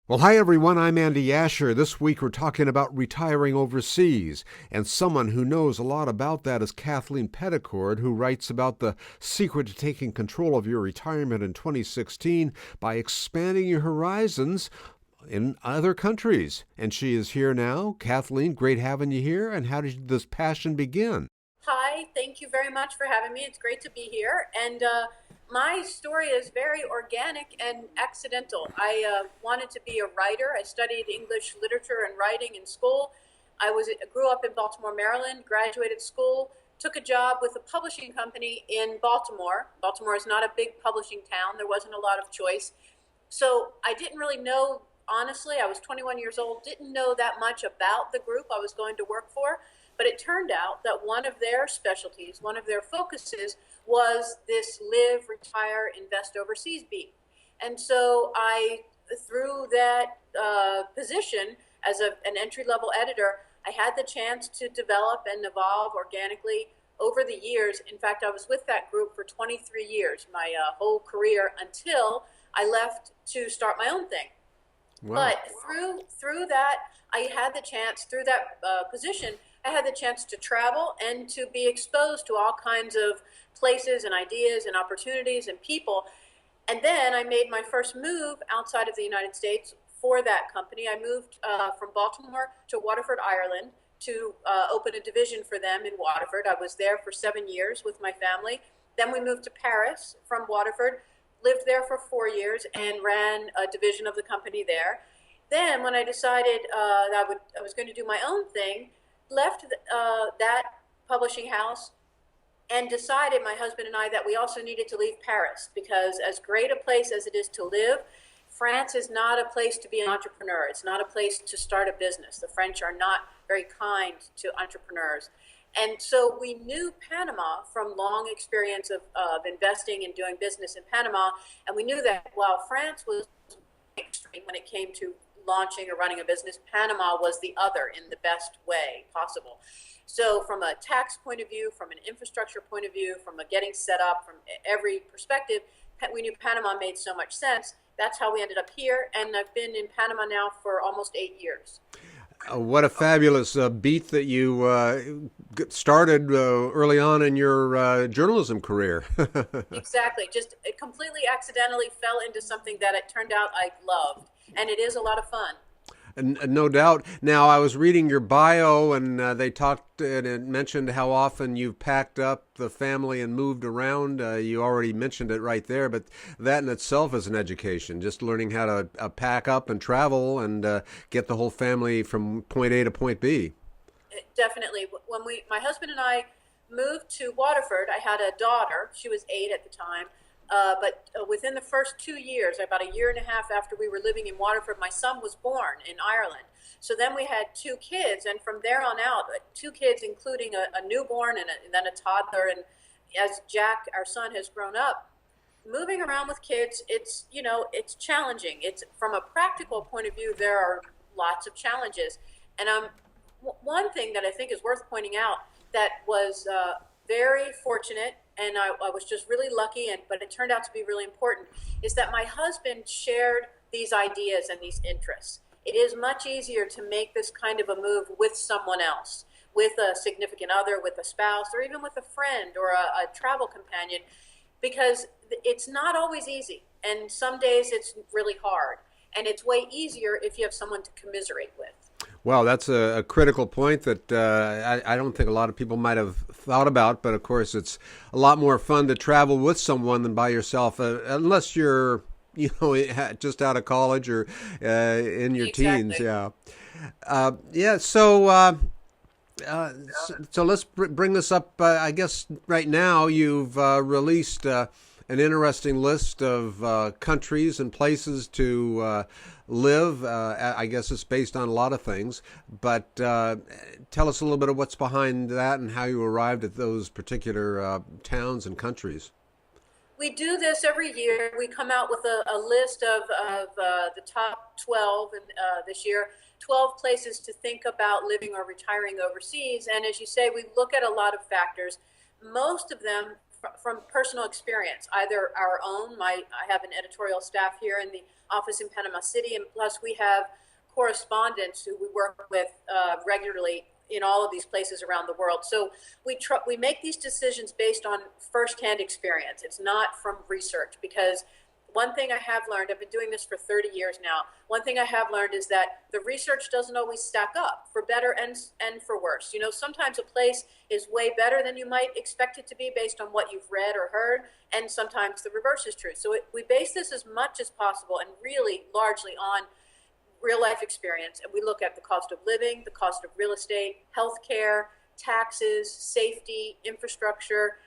Well, hi everyone, I'm Andy Asher. This week we're talking about retiring overseas, and someone who knows a lot about that is Kathleen Peddicord, who writes about the secret to taking control of your retirement in 2016 by expanding your horizons in other countries. And she is here now. Kathleen, great having you here. And how did this passion begin? Hi, thank you very much for having me. It's great to be here. And my story is very organic and accidental. I wanted to be a writer. I studied English literature and writing in school. Grew up in Baltimore, Maryland, graduated school, took a job with a publishing company in Baltimore. Baltimore is not a big publishing town. There wasn't a lot of choice. So I didn't really know, honestly, I was 21 years old, didn't know that much about the group I was going to work for. But it turned out that one of their specialties, one of their focuses was this live, retire, invest overseas beat. And so through that position as an entry-level editor, I had the chance to develop and evolve organically over the years. In fact, I was with that group for 23 years, my whole career, until I left to start my own thing. Wow. But through that, I had the chance, through that position, I had the chance to travel and to be exposed to all kinds of places and ideas and opportunities and people. And then I made my first move outside of the United States for that company. I moved from Baltimore to Waterford, Ireland, to open a division for them in Waterford. I was there for 7 years with my family. Then we moved to Paris from Waterford, lived there for 4 years, and ran a division of the company there. Then, when I decided I was going to do my own thing, left that publishing house and decided, my husband and I, that we also needed to leave Paris, because as great a place as it is to live, France is not a place to be an entrepreneur. It's not a place to start a business. The French are not very kind to entrepreneurs. And so we knew Panama from long experience of investing and doing business in Panama. And we knew that while France was extreme when it came to launching or running a business, Panama was the other in the best way possible. So from a tax point of view, from an infrastructure point of view, from a getting set up, from every perspective, we knew Panama made so much sense. That's how we ended up here. And I've been in Panama now for almost 8 years. What a fabulous beat that you started early on in your journalism career. Exactly. Just it completely accidentally fell into something that it turned out I loved. And it is a lot of fun. No doubt. Now, I was reading your bio, and they talked and it mentioned how often you've packed up the family and moved around. You already mentioned it right there, but that in itself is an education, just learning how to pack up and travel and get the whole family from point A to point B. Definitely. When my husband and I moved to Waterford, I had a daughter. She was 8 at the time. But within the first 2 years, about a year and a half after we were living in Waterford, my son was born in Ireland. So then we had 2 kids, and from there on out, 2 kids, including a newborn and then a toddler. And as Jack, our son, has grown up, moving around with kids, it's challenging. It's from a practical point of view, there are lots of challenges. And one thing that I think is worth pointing out that was very fortunate, and I was just really lucky, but it turned out to be really important, is that my husband shared these ideas and these interests. It is much easier to make this kind of a move with someone else, with a significant other, with a spouse, or even with a friend or a travel companion, because it's not always easy. And some days it's really hard. And it's way easier if you have someone to commiserate with. Well, that's a critical point that I don't think a lot of people might have thought about. But of course, it's a lot more fun to travel with someone than by yourself, unless you're, just out of college or in your teens. Exactly. Yeah, yeah. So let's bring this up. I guess right now you've released an interesting list of countries and places to live. I guess it's based on a lot of things, but tell us a little bit of what's behind that and how you arrived at those particular towns and countries. We do this every year. We come out with a list of the top 12 this year, 12 places to think about living or retiring overseas. And as you say, we look at a lot of factors. Most of them from personal experience, either our own. I have an editorial staff here in the office in Panama City, and plus we have correspondents who we work with regularly in all of these places around the world. So we make these decisions based on firsthand experience. It's not from research, because one thing I have learned, I've been doing this for 30 years now, one thing I have learned is that the research doesn't always stack up, for better and for worse. You know, sometimes a place is way better than you might expect it to be based on what you've read or heard, and sometimes the reverse is true. So we base this as much as possible and really largely on real life experience. And we look at the cost of living, the cost of real estate, healthcare, taxes, safety, infrastructure,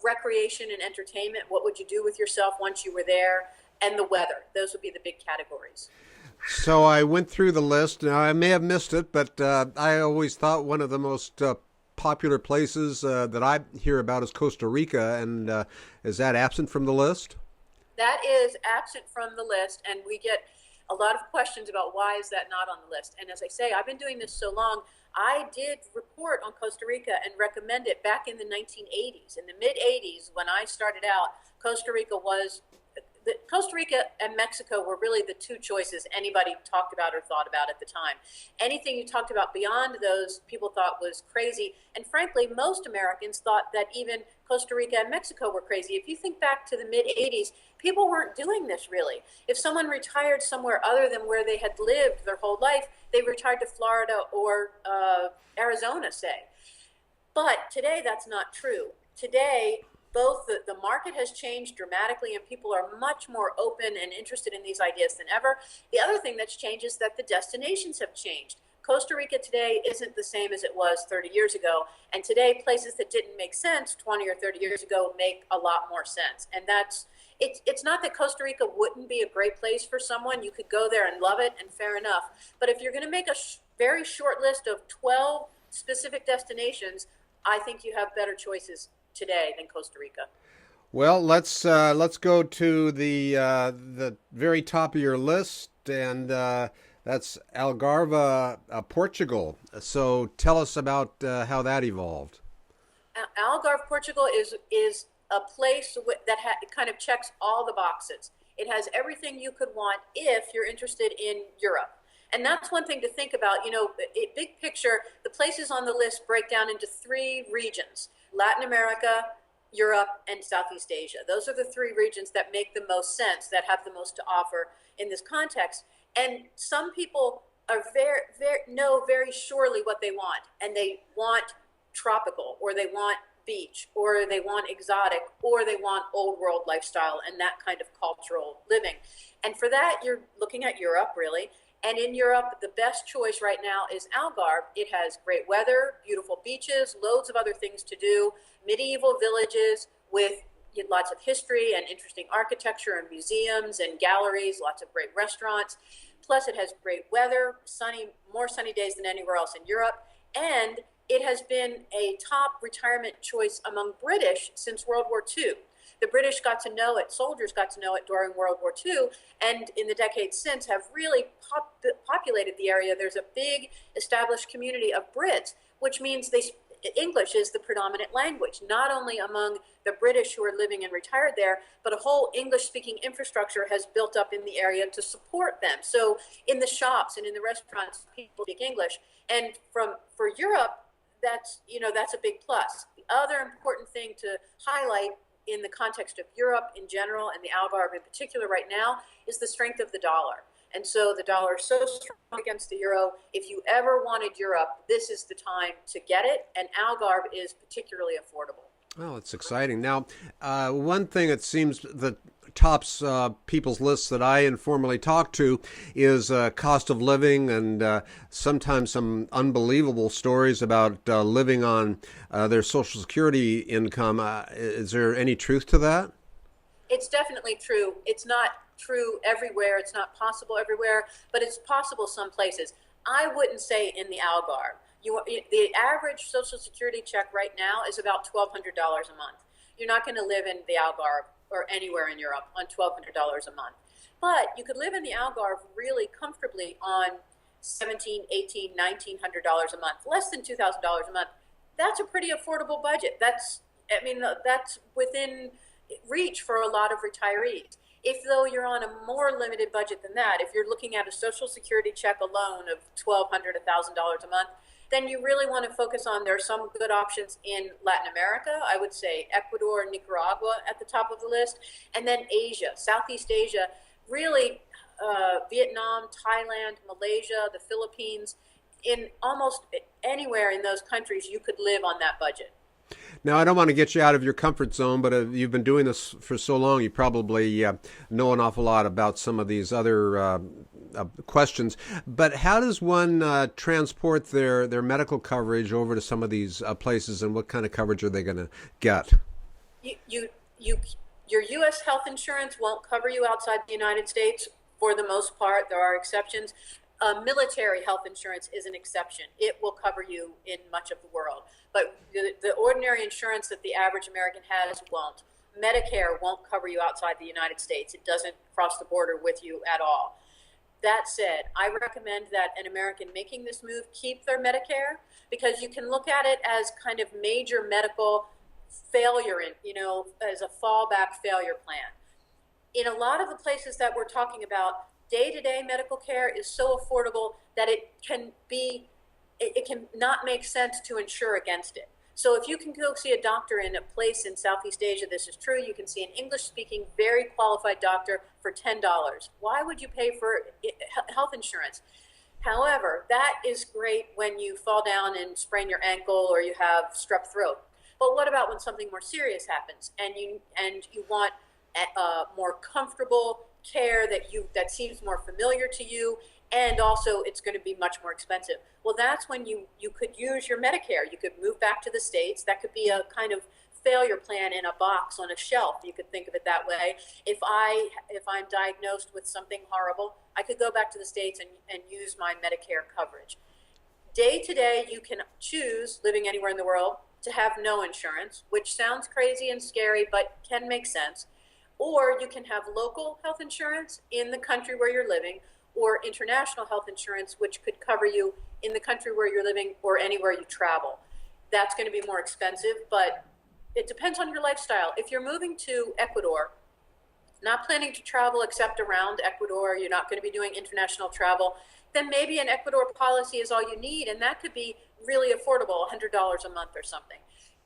recreation and entertainment. What would you do with yourself once you were there? And the weather. Those would be the big categories. So I went through the list. Now, I may have missed it, but I always thought one of the most popular places that I hear about is Costa Rica. And is that absent from the list? That is absent from the list, and we get a lot of questions about why is that not on the list. And as I say, I've been doing this so long, I did report on Costa Rica and recommend it back in the 1980s. In the mid-80s, when I started out, Costa Rica and Mexico were really the two choices anybody talked about or thought about at the time. Anything you talked about beyond those, people thought was crazy. And frankly, most Americans thought that even Costa Rica and Mexico were crazy. If you think back to the mid-80s, people weren't doing this really. If someone retired somewhere other than where they had lived their whole life, they retired to Florida or Arizona, say. But today, that's not true. Today, both the market has changed dramatically and people are much more open and interested in these ideas than ever. The other thing that's changed is that the destinations have changed. Costa Rica today isn't the same as it was 30 years ago. And today, places that didn't make sense 20 or 30 years ago make a lot more sense. And it's not that Costa Rica wouldn't be a great place for someone. You could go there and love it, and fair enough. But if you're going to make a very short list of 12 specific destinations, I think you have better choices today than Costa Rica. Well, let's go to the very top of your list, and that's Algarve, Portugal. So tell us about how that evolved. Algarve, Portugal is a place that kind of checks all the boxes. It has everything you could want if you're interested in Europe. And that's one thing to think about. You know, big picture, the places on the list break down into three regions: Latin America, Europe, and Southeast Asia. Those are the three regions that make the most sense, that have the most to offer in this context. And some people are know very surely what they want, and they want tropical, or they want beach, or they want exotic, or they want old world lifestyle and that kind of cultural living. And for that, you're looking at Europe, really. And in Europe, the best choice right now is Algarve. It has great weather, beautiful beaches, loads of other things to do, medieval villages with lots of history and interesting architecture and museums and galleries, lots of great restaurants. Plus, it has great weather, more sunny days than anywhere else in Europe. And it has been a top retirement choice among British since World War II. The British got to know it, soldiers got to know it during World War II, and in the decades since have really populated the area. There's a big established community of Brits, which means English is the predominant language, not only among the British who are living and retired there, but a whole English-speaking infrastructure has built up in the area to support them. So in the shops and in the restaurants, people speak English. And for Europe, that's a big plus. The other important thing to highlight in the context of Europe in general and the Algarve in particular right now is the strength of the dollar. And so the dollar is so strong against the euro. If you ever wanted Europe, this is the time to get it. And Algarve is particularly affordable. Oh, it's exciting. Now, one thing it seems that tops people's lists that I informally talk to is cost of living, and sometimes some unbelievable stories about living on their Social Security income. Is there any truth to that? It's definitely true. It's not true everywhere. It's not possible everywhere, but it's possible some places. I wouldn't say in the Algarve. The average Social Security check right now is about $1,200 a month. You're not going to live in the Algarve or anywhere in Europe on $1,200 a month. But you could live in the Algarve really comfortably on $1,700, $1,800, $1,900 a month, less than $2,000 a month. That's a pretty affordable budget. That's I mean, that's within reach for a lot of retirees. If though you're on a more limited budget than that, if you're looking at a Social Security check alone of $1,200, $1,000 a month, then you really want to focus on, there are some good options in Latin America. I would say Ecuador and Nicaragua at the top of the list. And then Asia, Southeast Asia, really Vietnam, Thailand, Malaysia, the Philippines, in almost anywhere in those countries, you could live on that budget. Now, I don't want to get you out of your comfort zone, but you've been doing this for so long, you probably know an awful lot about some of these other questions. But how does one transport their medical coverage over to some of these places, and what kind of coverage are they going to get? Your U.S. health insurance won't cover you outside the United States for the most part. There are exceptions. Military health insurance is an exception. It will cover you in much of the world. But the ordinary insurance that the average American has won't. Medicare won't cover you outside the United States. It doesn't cross the border with you at all. That said, I recommend that an American making this move keep their Medicare, because you can look at it as kind of major medical failure, as a fallback failure plan. In a lot of the places that we're talking about, day-to-day medical care is so affordable that it can not make sense to insure against it. So if you can go see a doctor in a place in Southeast Asia, this is true, you can see an English-speaking, very qualified doctor for $10. Why would you pay for health insurance? However, that is great when you fall down and sprain your ankle or you have strep throat. But what about when something more serious happens and you want more comfortable care that seems more familiar to you, and also it's going to be much more expensive? Well, that's when you could use your Medicare. You could move back to the States. That could be a kind of failure plan in a box on a shelf. You could think of it that way. If I'm diagnosed with something horrible, I could go back to the States and use my Medicare coverage. Day to day, you can choose, living anywhere in the world, to have no insurance, which sounds crazy and scary, but can make sense. Or you can have local health insurance in the country where you're living, or international health insurance, which could cover you in the country where you're living or anywhere you travel. That's going to be more expensive, but it depends on your lifestyle. If you're moving to Ecuador, not planning to travel except around Ecuador, you're not going to be doing international travel, then maybe an Ecuador policy is all you need, and that could be really affordable, $100 a month or something.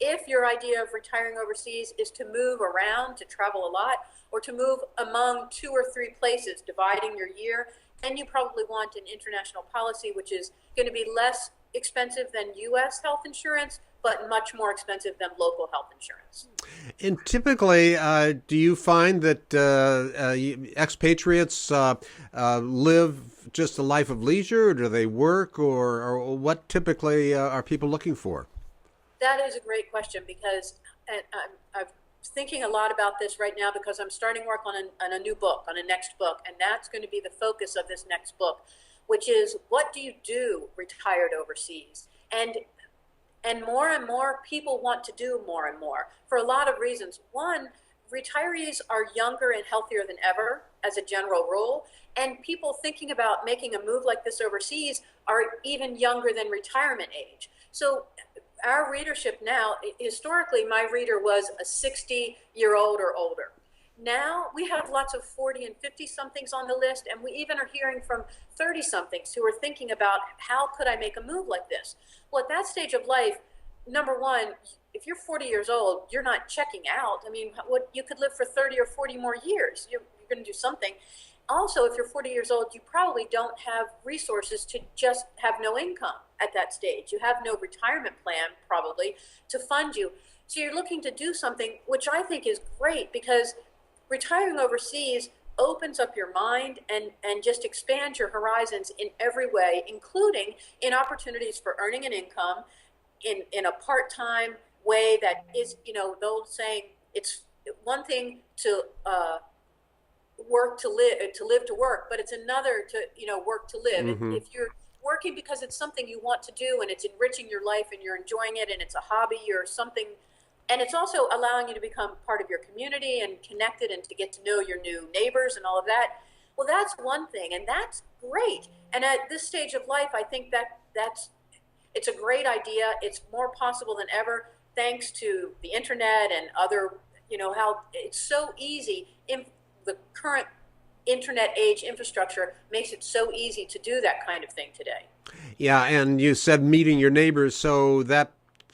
If your idea of retiring overseas is to move around, to travel a lot, or to move among 2 or 3 places, dividing your year, then you probably want an international policy, which is going to be less expensive than U.S. health insurance, but much more expensive than local health insurance. And typically, do you find that expatriates live just a life of leisure, or do they work, or what typically are people looking for? That is a great question, because I'm thinking a lot about this right now, because I'm starting work on a new book, on a next book, and that's going to be the focus of this next book, which is, what do you do retired overseas? And more people want to do more and more for a lot of reasons. One, retirees are younger and healthier than ever as a general rule, and people thinking about making a move like this overseas are even younger than retirement age. So our readership now, historically, my reader was a 60-year-old or older. Now we have lots of 40 and 50-somethings on the list, and we even are hearing from 30-somethings who are thinking about, how could I make a move like this? Well, at that stage of life, number one, if you're 40 years old, you're not checking out. I mean, you could live for 30 or 40 more years. You're going to do something. Also, if you're 40 years old, you probably don't have resources to just have no income at that stage. You have no retirement plan, probably, to fund you. So you're looking to do something, which I think is great, because retiring overseas opens up your mind and just expands your horizons in every way, including in opportunities for earning an income in a part-time way that is, the old saying, it's one thing to work to live to work, but it's another to work to live. Mm-hmm. If you're working because it's something you want to do and it's enriching your life and you're enjoying it and it's a hobby or something, and it's also allowing you to become part of your community and connected and to get to know your new neighbors and all of that, well, that's one thing, and that's great. And at this stage of life, I think it's a great idea. It's more possible than ever. thanks to the internet and other, how it's so easy in the current internet age infrastructure makes it so easy to do that kind of thing today. Yeah, and you said meeting your neighbors, so that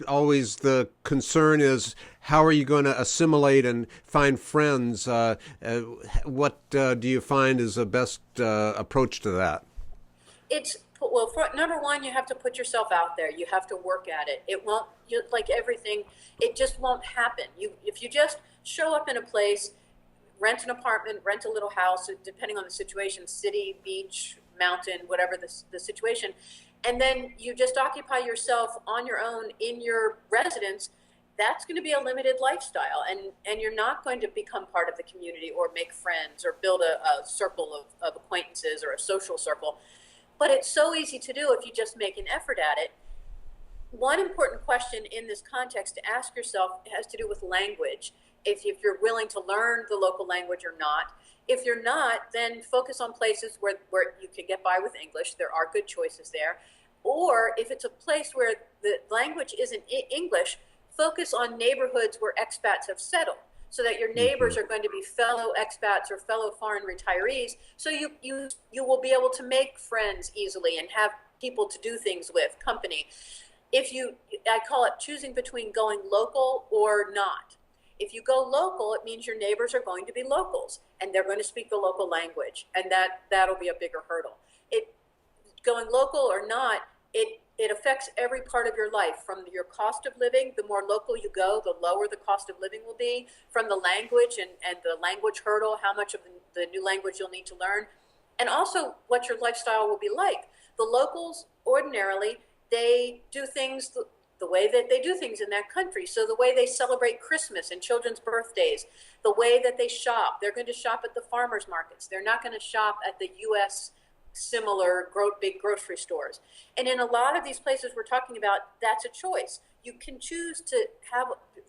always the concern is how are you going to assimilate and find friends? What do you find is the best approach to that? It's well, number one, you have to put yourself out there. You have to work at it. It won't, like everything, it just won't happen. If you just show up in a place, rent an apartment, rent a little house, depending on the situation, city, beach, mountain, whatever the situation, and then you just occupy yourself on your own in your residence, that's going to be a limited lifestyle, and you're not going to become part of the community or make friends or build a circle of acquaintances or a social circle. But it's so easy to do if you just make an effort at it. One important question in this context to ask yourself has to do with language. If you're willing to learn the local language or not. If you're not, then focus on places where you can get by with English. There are good choices there. Or if it's a place where the language isn't English, focus on neighborhoods where expats have settled, so that your neighbors are going to be fellow expats or fellow foreign retirees. So you will be able to make friends easily and have people to do things with, company. I call it choosing between going local or not. If you go local, it means your neighbors are going to be locals and they're going to speak the local language, and that'll be a bigger hurdle. Going local or not, it affects every part of your life. From your cost of living, the more local you go, the lower the cost of living will be. From the language and the language hurdle, how much of the new language you'll need to learn, and also what your lifestyle will be like. The locals, ordinarily, they do things the way that they do things in that country. So the way they celebrate Christmas and children's birthdays, the way that they shop, they're going to shop at the farmers markets. They're not going to shop at the U.S. similar big grocery stores. And in a lot of these places we're talking about, that's a choice. You can choose to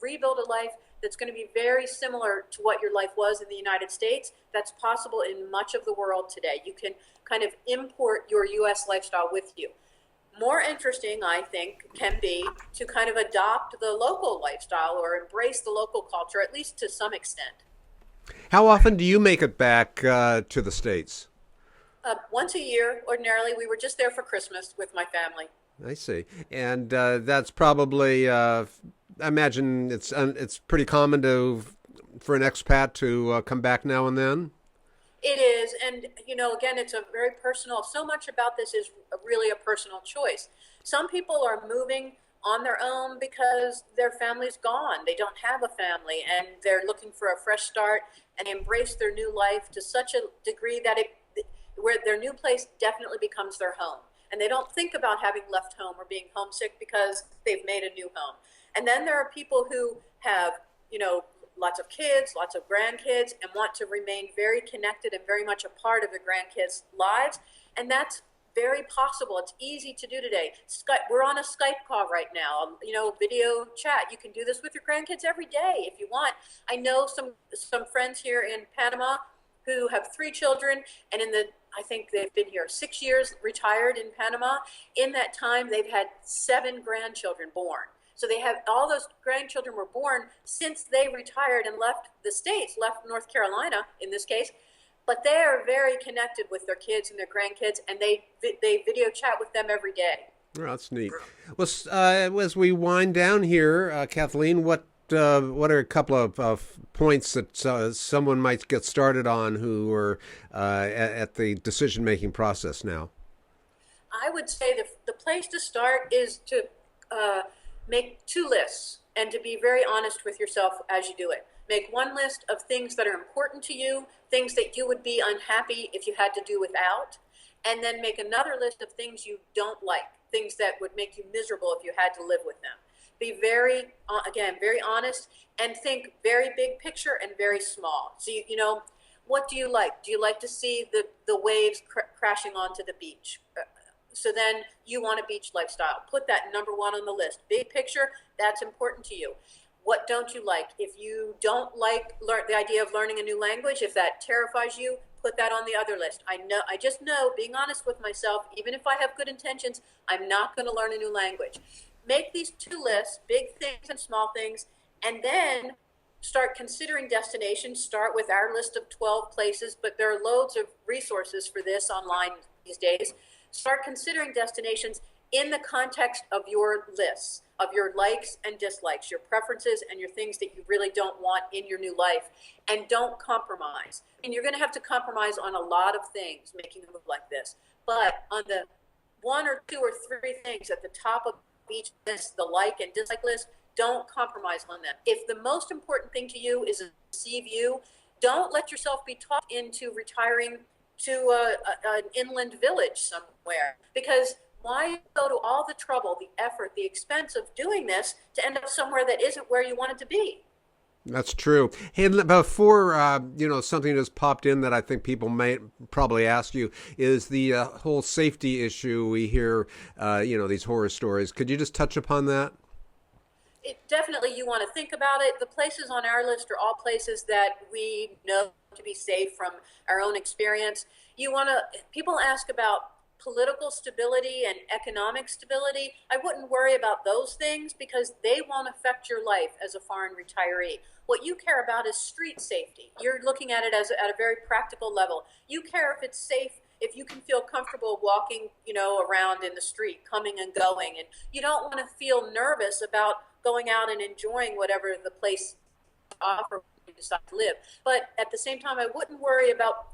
rebuild a life that's going to be very similar to what your life was in the United States. That's possible in much of the world today. You can kind of import your U.S. lifestyle with you. More interesting, I think, can be to kind of adopt the local lifestyle or embrace the local culture, at least to some extent. How often do you make it back to the States? Once a year, ordinarily. We were just there for Christmas with my family. I see. And that's probably, I imagine it's pretty common for an expat to come back now and then. It is, and again, it's a very personal. So much about this is really a personal choice. Some people are moving on their own because their family's gone. They don't have a family, and they're looking for a fresh start and embrace their new life to such a degree that where their new place definitely becomes their home, and they don't think about having left home or being homesick because they've made a new home. And then there are people who have, lots of kids, lots of grandkids, and want to remain very connected and very much a part of the grandkids' lives. And that's very possible. It's easy to do today. We're on a Skype call right now, video chat. You can do this with your grandkids every day if you want. I know some friends here in Panama who have 3 children, and I think they've been here 6 years, retired in Panama. In that time, they've had 7 grandchildren born. So they have all those grandchildren were born since they retired and left the States, left North Carolina in this case. But they are very connected with their kids and their grandkids, and they video chat with them every day. Oh, that's neat. Well, as we wind down here, Kathleen, what are a couple of points that someone might get started on who are at the decision-making process now? I would say the place to start is to make 2 lists and to be very honest with yourself as you do it. Make one list of things that are important to you, things that you would be unhappy if you had to do without, and then make another list of things you don't like, things that would make you miserable if you had to live with them. Be very honest, and think very big picture and very small. So, what do you like? Do you like to see the waves crashing onto the beach? So then you want a beach lifestyle. Put that number 1 on the list. Big picture, that's important to you. What don't you like? If you don't like the idea of learning a new language, if that terrifies you, put that on the other list. I just know, being honest with myself, even if I have good intentions, I'm not going to learn a new language. make these two lists, big things and small things, and then start considering destinations. Start with our list of 12 places, but there are loads of resources for this online these days. Start considering destinations in the context of your lists, of your likes and dislikes, your preferences and your things that you really don't want in your new life, and don't compromise. And you're going to have to compromise on a lot of things making a move like this, but on the one or two or three things at the top of each list, the like and dislike list, don't compromise on them. If the most important thing to you is a sea view, don't let yourself be talked into retiring to an inland village somewhere, because why go to all the trouble, the effort, the expense of doing this to end up somewhere that isn't where you wanted to be? That's true. Hey, before, something just popped in that I think people may probably ask you is the whole safety issue. We hear, these horror stories. Could you just touch upon that? Definitely, you want to think about it. The places on our list are all places that we know to be safe from our own experience. People ask about political stability and economic stability. I wouldn't worry about those things because they won't affect your life as a foreign retiree. What you care about is street safety. You're looking at it at a very practical level. You care if it's safe, if you can feel comfortable walking, around in the street, coming and going, and you don't want to feel nervous about going out and enjoying whatever the place offers you decide to live. But at the same time, I wouldn't worry about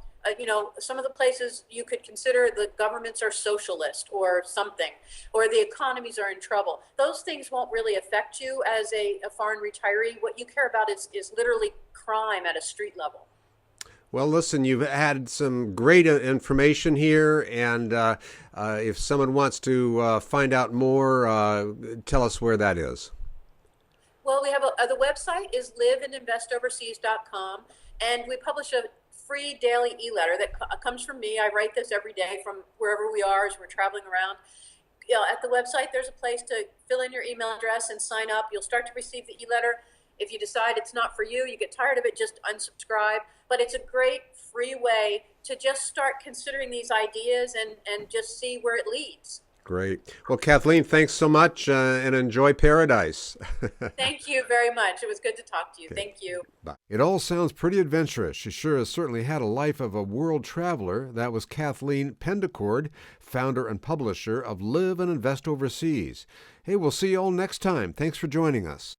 some of the places you could consider the governments are socialist or something, or the economies are in trouble. Those things won't really affect you as a foreign retiree. What you care about is literally crime at a street level. Well, listen, you've had some great information here, and if someone wants to find out more, tell us where that is. Well, we have the website is liveandinvestoverseas.com, and we publish a free daily e-letter that comes from me. I write this every day from wherever we are as we're traveling around. At the website, there's a place to fill in your email address and sign up. You'll start to receive the e-letter. If you decide it's not for you, you get tired of it, just unsubscribe. But it's a great free way to just start considering these ideas and just see where it leads. Great. Well, Kathleen, thanks so much, and enjoy paradise. Thank you very much. It was good to talk to you. Okay. Thank you. Bye. It all sounds pretty adventurous. She sure has certainly had a life of a world traveler. That was Kathleen Peddicord, founder and publisher of Live and Invest Overseas. Hey, we'll see you all next time. Thanks for joining us.